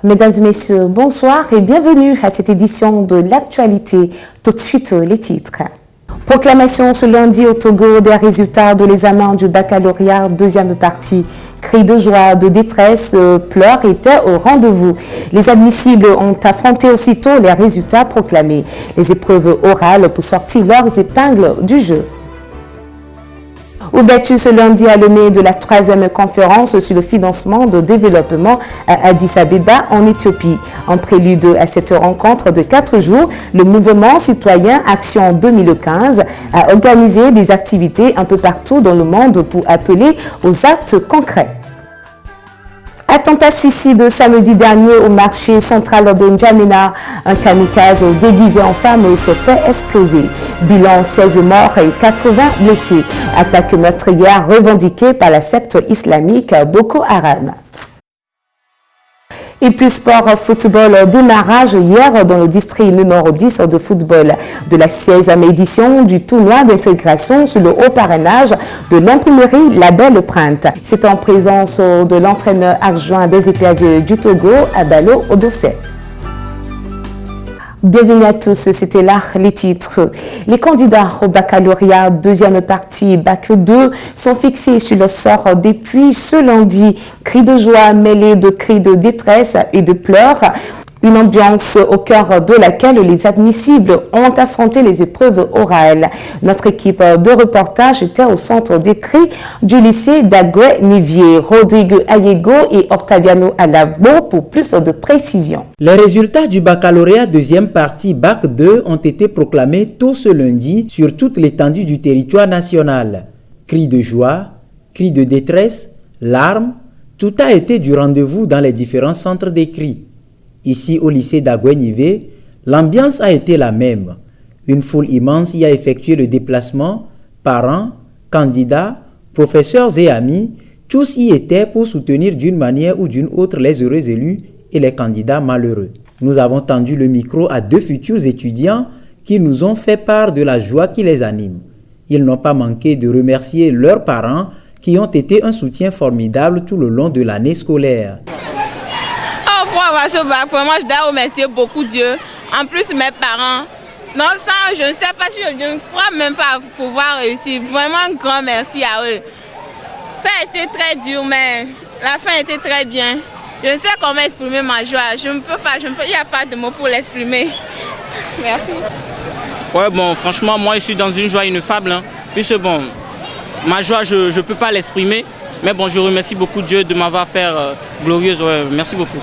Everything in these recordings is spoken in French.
Mesdames et messieurs, bonsoir et bienvenue à cette édition de l'actualité. Tout de suite, les titres. Proclamation ce lundi au Togo des résultats de l'examen du baccalauréat, deuxième partie. Cris de joie, de détresse, pleurs étaient au rendez-vous. Les admissibles ont affronté aussitôt les résultats proclamés. Les épreuves orales pour sortir leurs épingles du jeu. Ouverture ce lundi à Lomé de la 3e conférence sur le financement de développement à Addis Abeba en Éthiopie. En prélude à cette rencontre de 4 jours, le mouvement citoyen Action 2015 a organisé des activités un peu partout dans le monde pour appeler aux actes concrets. Attentat suicide samedi dernier au marché central de N'Djamena. Un kamikaze déguisé en femme s'est fait exploser. Bilan 16 morts et 80 blessés. Attaque meurtrière revendiquée par la secte islamique Boko Haram. Et puis sport football, démarrage hier dans le district numéro 10 de football de la 16e édition du tournoi d'intégration sur le haut parrainage de l'imprimerie Label Print. C'est en présence de l'entraîneur adjoint des EPAV du Togo, Abalo Odosé. Bienvenue à tous, c'était là les titres. Les candidats au baccalauréat deuxième partie Bac 2 sont fixés sur le sort depuis ce lundi. Cris de joie mêlés de cris de détresse et de pleurs. Une ambiance au cœur de laquelle les admissibles ont affronté les épreuves orales. Notre équipe de reportage était au centre d'écrit du lycée d'Agoué-Nivier. Rodrigue Ayego et Octaviano Alabo pour plus de précisions. Les résultats du baccalauréat deuxième partie Bac 2 ont été proclamés tôt ce lundi sur toute l'étendue du territoire national. Cris de joie, cris de détresse, larmes, tout a été du rendez-vous dans les différents centres d'écrit. Ici, au lycée d'Agoué-Nivé, l'ambiance a été la même. Une foule immense y a effectué le déplacement. Parents, candidats, professeurs et amis, tous y étaient pour soutenir d'une manière ou d'une autre les heureux élus et les candidats malheureux. Nous avons tendu le micro à 2 futurs étudiants qui nous ont fait part de la joie qui les anime. Ils n'ont pas manqué de remercier leurs parents qui ont été un soutien formidable tout le long de l'année scolaire. Pour avoir ce bac, pour moi, je dois remercier beaucoup Dieu. En plus, mes parents. Non, ça, je ne sais pas, je ne crois même pas pouvoir réussir. Vraiment, un grand merci à eux. Ça a été très dur, mais la fin était très bien. Je ne sais comment exprimer ma joie. Je ne peux pas, il n'y a pas de mots pour l'exprimer. Merci. Ouais, bon, franchement, moi, je suis dans une joie ineffable. Puisque, bon, ma joie, je ne peux pas l'exprimer. Mais bon, je remercie beaucoup Dieu de m'avoir fait glorieuse. Ouais, merci beaucoup.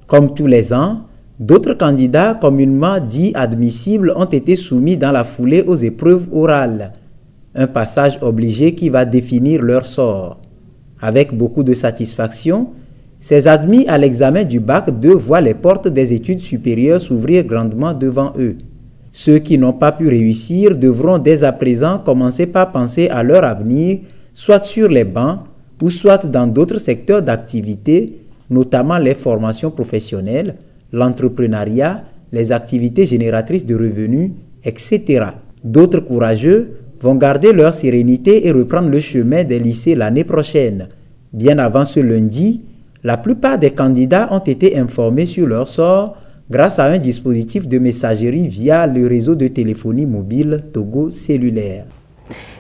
Comme tous les ans, d'autres candidats communément dits admissibles ont été soumis dans la foulée aux épreuves orales. Un passage obligé qui va définir leur sort. Avec beaucoup de satisfaction, ces admis à l'examen du Bac 2 voient les portes des études supérieures s'ouvrir grandement devant eux. Ceux qui n'ont pas pu réussir devront dès à présent commencer par penser à leur avenir, soit sur les bancs ou soit dans d'autres secteurs d'activité, notamment les formations professionnelles, l'entrepreneuriat, les activités génératrices de revenus, etc. D'autres courageux vont garder leur sérénité et reprendre le chemin des lycées l'année prochaine. Bien avant ce lundi, la plupart des candidats ont été informés sur leur sort grâce à un dispositif de messagerie via le réseau de téléphonie mobile Togo Cellulaire.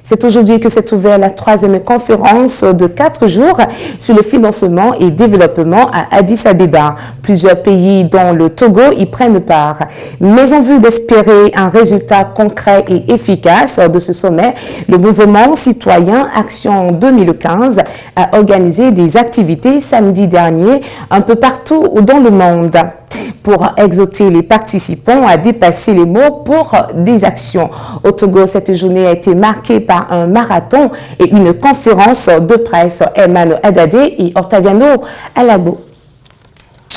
C'est aujourd'hui que s'est ouverte la 3e conférence de 4 jours sur le financement et développement à Addis Abeba. Plusieurs pays, dont le Togo, y prennent part. Mais en vue d'espérer un résultat concret et efficace de ce sommet, le mouvement citoyen Action 2015 a organisé des activités samedi dernier un peu partout dans le monde pour exhorter les participants à dépasser les mots pour des actions. Au Togo, cette journée a été marquée par un marathon et une conférence de presse. Emmanuel Adadé et Octaviano Alabo.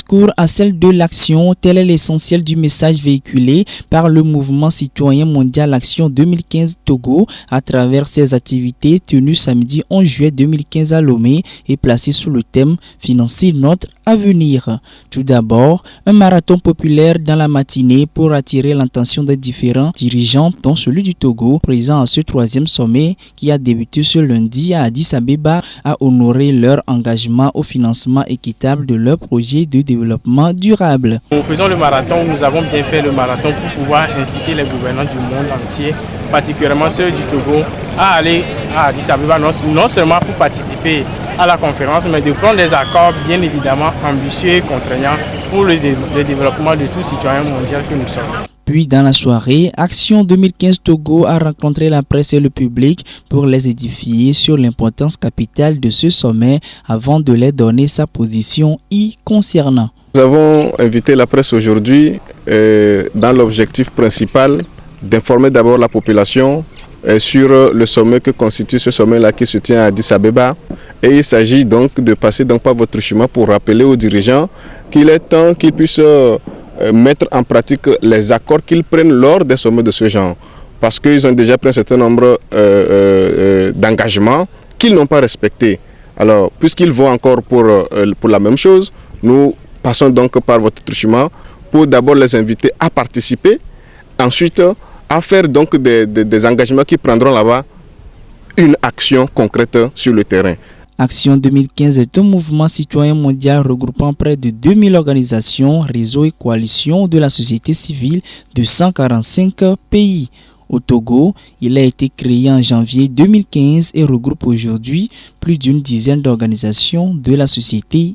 discours à celle de l'action, tel est l'essentiel du message véhiculé par le mouvement citoyen mondial Action 2015 Togo à travers ses activités tenues samedi 11 juillet 2015 à Lomé et placées sous le thème « Financer notre avenir ». Tout d'abord, un marathon populaire dans la matinée pour attirer l'attention des différents dirigeants, dont celui du Togo, présent à ce troisième sommet qui a débuté ce lundi à Addis Abeba, à honorer leur engagement au financement équitable de leur projet de développement durable. Nous faisons le marathon, nous avons bien fait le marathon pour pouvoir inciter les gouvernants du monde entier, particulièrement ceux du Togo, à aller à Addis Abeba, non seulement pour participer à la conférence, mais de prendre des accords bien évidemment ambitieux et contraignants pour le développement de tout citoyen mondial que nous sommes. Puis dans la soirée, Action 2015 Togo a rencontré la presse et le public pour les édifier sur l'importance capitale de ce sommet avant de leur donner sa position y concernant. Nous avons invité la presse aujourd'hui dans l'objectif principal d'informer d'abord la population sur le sommet que constitue ce sommet-là qui se tient à Addis Abeba. Et il s'agit donc de passer par votre chemin pour rappeler aux dirigeants qu'il est temps qu'ils puissent mettre en pratique les accords qu'ils prennent lors des sommets de ce genre. Parce qu'ils ont déjà pris un certain nombre d'engagements qu'ils n'ont pas respectés. Alors, puisqu'ils vont encore pour la même chose, nous passons donc par votre chemin pour d'abord les inviter à participer, ensuite à faire donc des engagements qui prendront là-bas une action concrète sur le terrain. Action 2015 est un mouvement citoyen mondial regroupant près de 2000 organisations, réseaux et coalitions de la société civile de 145 pays. Au Togo, il a été créé en janvier 2015 et regroupe aujourd'hui plus d'une dizaine d'organisations de la société.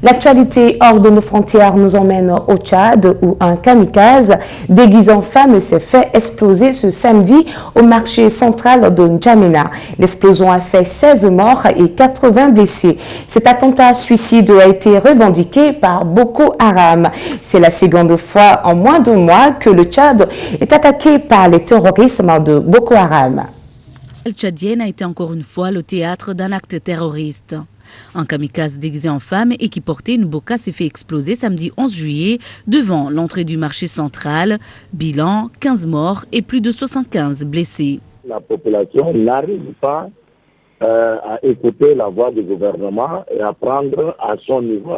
L'actualité hors de nos frontières nous emmène au Tchad où un kamikaze déguisé en femme s'est fait exploser ce samedi au marché central de N'Djamena. L'explosion a fait 16 morts et 80 blessés. Cet attentat suicide a été revendiqué par Boko Haram. C'est la seconde fois en moins de mois que le Tchad est attaqué par les terroristes de Boko Haram. Le Tchadien a été encore une fois le théâtre d'un acte terroriste. Un kamikaze déguisé en femme et qui portait une boca s'est fait exploser samedi 11 juillet devant l'entrée du marché central. Bilan, 15 morts et plus de 75 blessés. La population n'arrive pas à écouter la voix du gouvernement et à prendre à son niveau,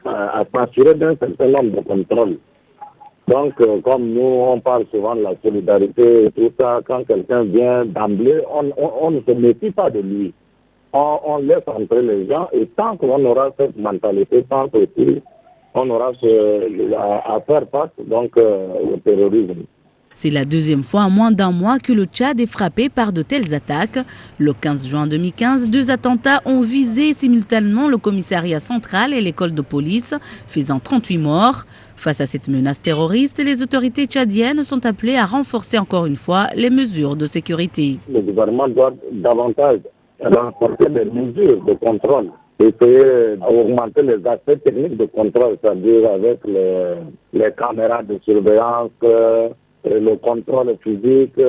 à s'assurer d'un certain nombre de contrôles. Donc, comme nous, on parle souvent de la solidarité et tout ça, quand quelqu'un vient d'emblée, on ne se méfie pas de lui. On laisse entrer les gens et tant qu'on aura cette mentalité, tant aussi on aura à faire face donc, au terrorisme. C'est la deuxième fois en moins d'un mois que le Tchad est frappé par de telles attaques. Le 15 juin 2015, 2 attentats ont visé simultanément le commissariat central et l'école de police, faisant 38 morts. Face à cette menace terroriste, les autorités tchadiennes sont appelées à renforcer encore une fois les mesures de sécurité. Le gouvernement doit davantage renforcer les mesures de contrôle, essayer d'augmenter les aspects techniques de contrôle, c'est-à-dire avec les caméras de surveillance, le contrôle physique,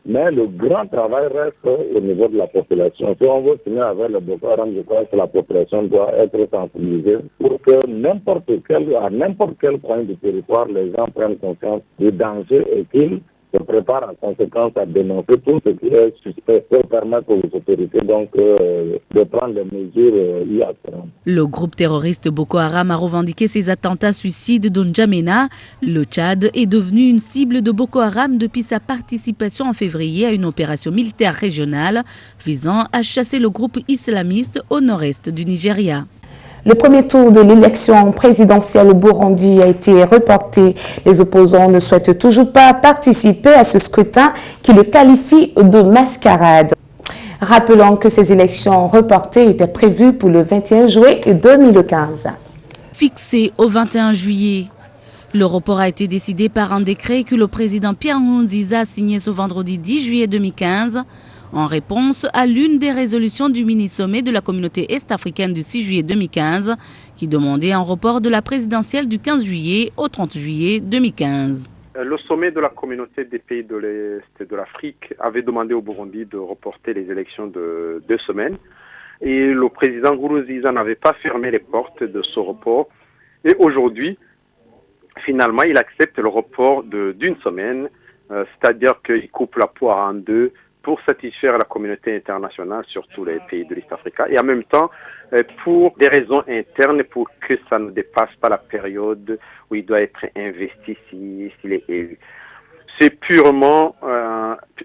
mais le grand travail reste au niveau de la population. Si on veut finir avec le Boko Haram, je crois que la population doit être sensibilisée pour que à n'importe quel coin du territoire, les gens prennent conscience du danger et qu'ils se préparent en conséquence à dénoncer tout ce qui est suspect pour permettre aux autorités donc, de prendre les mesures y afférentes. Le groupe terroriste Boko Haram a revendiqué ses attentats suicides de N'Djamena. Le Tchad est devenu une cible de Boko Haram depuis sa participation en février à une opération militaire régionale visant à chasser le groupe islamiste au nord-est du Nigeria. Le premier tour de l'élection présidentielle au Burundi a été reporté. Les opposants ne souhaitent toujours pas participer à ce scrutin qui le qualifie de mascarade. Rappelons que ces élections reportées étaient prévues pour le 21 juillet 2015. Fixé au 21 juillet. Le report a été décidé par un décret que le président Pierre Nkurunziza a signé ce vendredi 10 juillet 2015. En réponse à l'une des résolutions du mini-sommet de la communauté est-africaine du 6 juillet 2015, qui demandait un report de la présidentielle du 15 juillet au 30 juillet 2015. Le sommet de la communauté des pays de l'Est de l'Afrique avait demandé au Burundi de reporter les élections de 2 semaines. et le président Nkurunziza n'avait pas fermé les portes de ce report. Et aujourd'hui, finalement, il accepte le report d'une semaine, c'est-à-dire qu'il coupe la poire en deux pour satisfaire la communauté internationale, surtout les pays de l'East Africa, et en même temps, pour des raisons internes, pour que ça ne dépasse pas la période où il doit être investi s'il est élu. C'est purement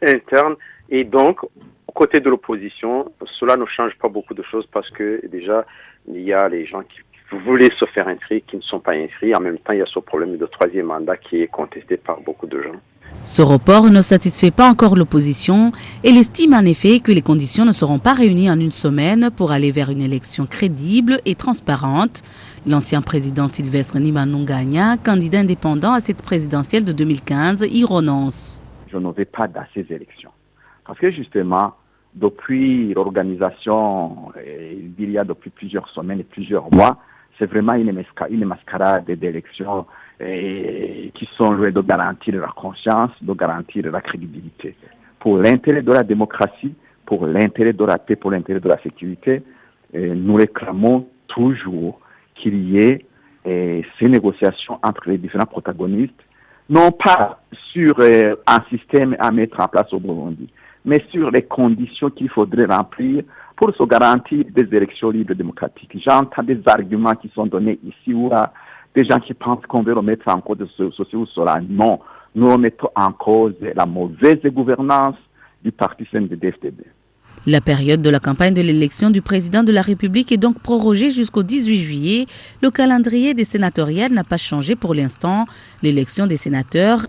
interne, et donc, aux côtés de l'opposition, cela ne change pas beaucoup de choses parce que déjà, il y a les gens qui voulaient se faire inscrire, qui ne sont pas inscrits. En même temps, il y a ce problème de troisième mandat qui est contesté par beaucoup de gens. Ce report ne satisfait pas encore l'opposition. Elle estime en effet que les conditions ne seront pas réunies en une semaine pour aller vers une élection crédible et transparente. L'ancien président Sylvestre Ntibantunganya, candidat indépendant à cette présidentielle de 2015, y renonce. Je ne veux pas dans ces élections. Parce que justement, depuis l'organisation, il y a depuis plusieurs semaines et plusieurs mois, c'est vraiment une mascarade d'élections qui sont jouées de garantir la conscience, de garantir la crédibilité. Pour l'intérêt de la démocratie, pour l'intérêt de la paix, pour l'intérêt de la sécurité, nous réclamons toujours qu'il y ait ces négociations entre les différents protagonistes, non pas sur un système à mettre en place au Burundi, mais sur les conditions qu'il faudrait remplir pour se garantir des élections libres et démocratiques. J'entends des arguments qui sont donnés ici ou là, des gens qui pensent qu'on veut remettre en cause ceci ou cela. Non, nous remettons en cause la mauvaise gouvernance du parti CNDD-FDD. La période de la campagne de l'élection du président de la République est donc prorogée jusqu'au 18 juillet. Le calendrier des sénatoriales n'a pas changé pour l'instant. L'élection des sénateurs.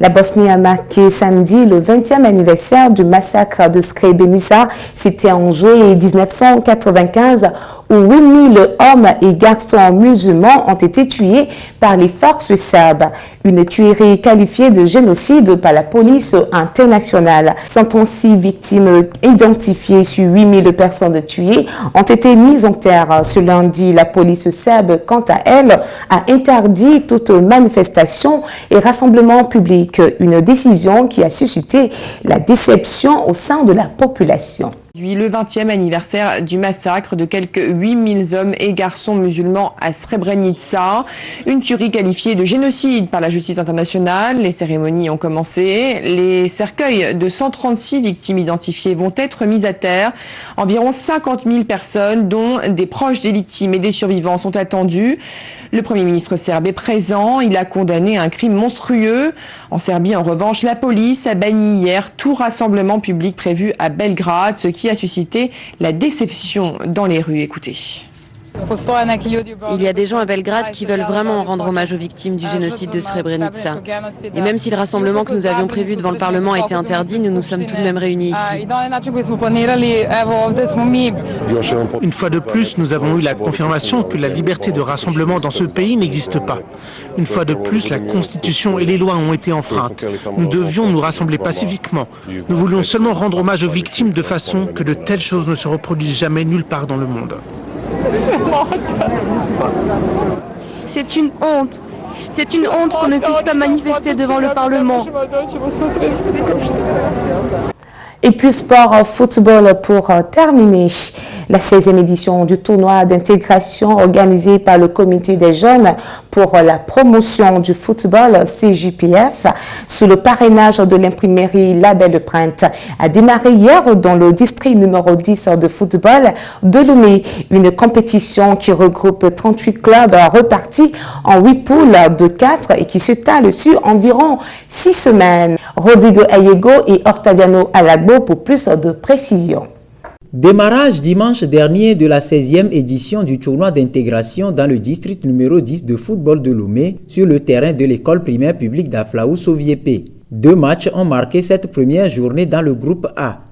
La Bosnie a marqué samedi le 20e anniversaire du massacre de Srebrenica, c'était en juillet 1995, où 8000 hommes et garçons musulmans ont été tués par les forces serbes. Une tuerie qualifiée de génocide par la police internationale. 136 victimes identifiées sur 8000 personnes tuées ont été mises en terre ce lundi. La police serbe, quant à elle, a interdit toute manifestation et rassemblement public. Une décision qui a suscité la déception au sein de la population. Le 20e anniversaire du massacre de quelques 8000 hommes et garçons musulmans à Srebrenica. Une tuerie qualifiée de génocide par la justice internationale. Les cérémonies ont commencé. Les cercueils de 136 victimes identifiées vont être mis à terre. Environ 50 000 personnes, dont des proches des victimes et des survivants, sont attendues. Le Premier ministre serbe est présent. Il a condamné un crime monstrueux. En Serbie, en revanche, la police a banni hier tout rassemblement public prévu à Belgrade, ce qui a suscité la déception dans les rues. Écoutez. Il y a des gens à Belgrade qui veulent vraiment rendre hommage aux victimes du génocide de Srebrenica. Et même si le rassemblement que nous avions prévu devant le Parlement a été interdit, nous nous sommes tout de même réunis ici. Une fois de plus, nous avons eu la confirmation que la liberté de rassemblement dans ce pays n'existe pas. Une fois de plus, la Constitution et les lois ont été enfreintes. Nous devions nous rassembler pacifiquement. Nous voulions seulement rendre hommage aux victimes de façon que de telles choses ne se reproduisent jamais nulle part dans le monde. C'est une honte. C'est une honte qu'on ne puisse pas manifester devant le Parlement. Et puis sport football pour terminer. La 16e édition du tournoi d'intégration organisé par le comité des jeunes pour la promotion du football CJPF sous le parrainage de l'imprimerie Label Print a démarré hier dans le district numéro 10 de football de Lomé. Une compétition qui regroupe 38 clubs repartis en 8 poules de 4 et qui s'étale sur environ 6 semaines. Rodrigo Ayego et Octaviano Alagbo pour plus de précisions. Démarrage dimanche dernier de la 16e édition du tournoi d'intégration dans le district numéro 10 de football de Lomé sur le terrain de l'école primaire publique d'Aflaou-Soviépé. 2 matchs ont marqué cette première journée dans le groupe A.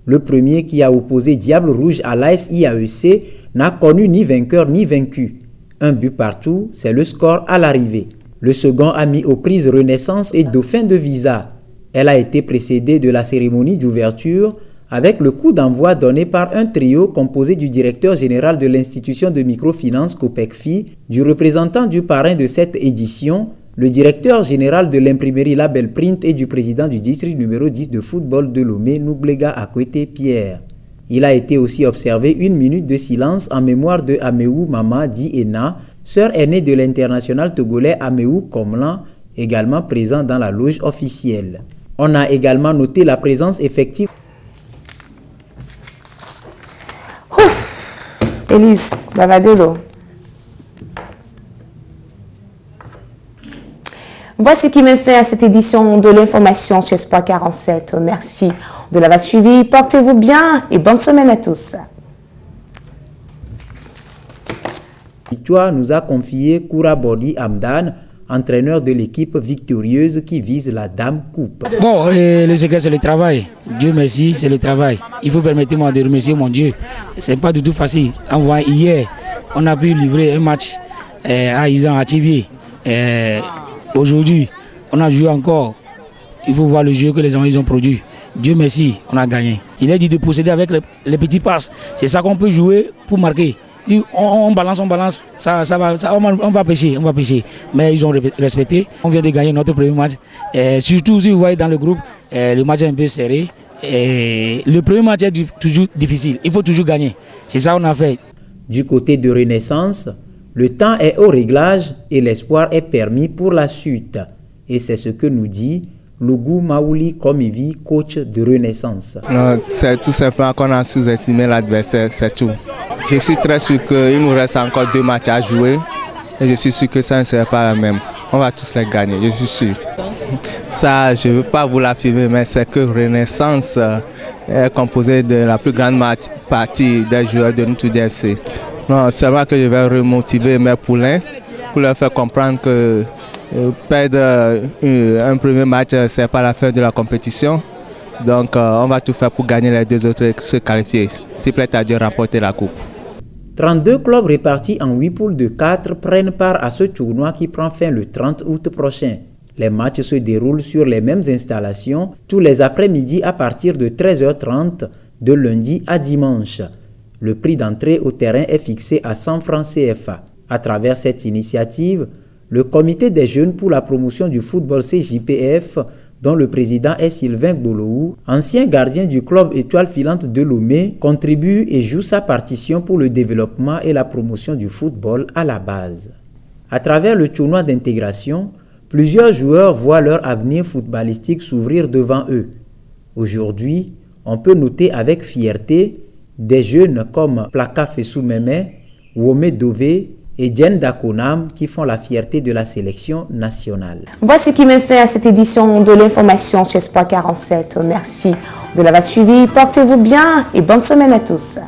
Le premier, qui a opposé Diable Rouge à l'AS IAEC, n'a connu ni vainqueur ni vaincu. Un but partout, c'est le score à l'arrivée. Le second a mis aux prises Renaissance et Dauphin de Visa. Elle a été précédée de la cérémonie d'ouverture avec le coup d'envoi donné par un trio composé du directeur général de l'institution de microfinance COPECFI, du représentant du parrain de cette édition, le directeur général de l'imprimerie Label Print et du président du district numéro 10 de football de Lomé, Noublega Akwete Pierre. Il a été aussi observé 1 minute de silence en mémoire de Améou Mama Di Ena, sœur aînée de l'international togolais Améou Komlan, également présent dans la loge officielle. On a également noté la présence effective. Élise, Bavadelo. Voici qui met fin à cette édition de l'information sur Espoir 47. Merci de l'avoir suivi. Portez-vous bien et bonne semaine à tous. Victoire nous a confié Kourabodi Hamdan, entraîneur de l'équipe victorieuse qui vise la Dame Coupe. Bon, le secret c'est le travail. Dieu merci, c'est le travail. Il faut permettre-moi de remercier mon Dieu. C'est pas du tout facile. Hier, on a pu livrer un match à Isan à Tivier. Aujourd'hui, on a joué encore. Il faut voir le jeu que les gens ont produit. Dieu merci, on a gagné. Il est dit de procéder avec les petits passes. C'est ça qu'on peut jouer pour marquer. On balance, on va pêcher. Mais ils ont respecté. On vient de gagner notre premier match. Surtout si vous voyez dans le groupe, le match est un peu serré. Le premier match est toujours difficile. Il faut toujours gagner. C'est ça qu'on a fait. Du côté de Renaissance, le temps est au réglage et l'espoir est permis pour la suite. Et c'est ce que nous dit Lougou Maouli Komivi, coach de Renaissance. C'est tout simplement qu'on a sous-estimé l'adversaire, c'est tout. Je suis très sûr qu'il nous reste encore 2 matchs à jouer et je suis sûr que ça ne sera pas la même. On va tous les gagner, je suis sûr. Ça, je ne veux pas vous l'affirmer, mais c'est que Renaissance est composée de la plus grande partie des joueurs de notre FC. Non, c'est vrai que je vais remotiver mes poulains pour leur faire comprendre que perdre un premier match, ce n'est pas la fin de la compétition. Donc on va tout faire pour gagner les 2 autres et se qualifier. S'il plaît à Dieu, remporter la coupe. 32 clubs répartis en 8 poules de 4 prennent part à ce tournoi qui prend fin le 30 août prochain. Les matchs se déroulent sur les mêmes installations tous les après-midi à partir de 13h30 de lundi à dimanche. Le prix d'entrée au terrain est fixé à 100 francs CFA. À travers cette initiative, le comité des jeunes pour la promotion du football CJPF, dont le président est Sylvain Gbolou, ancien gardien du club Étoile Filante de Lomé, contribue et joue sa partition pour le développement et la promotion du football à la base. À travers le tournoi d'intégration, plusieurs joueurs voient leur avenir footballistique s'ouvrir devant eux. Aujourd'hui, on peut noter avec fierté des jeunes comme Plaka Fessou Meme, Wome Dove et Jen Dakonam qui font la fierté de la sélection nationale. Voici qui met fin à cette édition de l'information sur Espoir 47. Merci de l'avoir suivi. Portez-vous bien et bonne semaine à tous.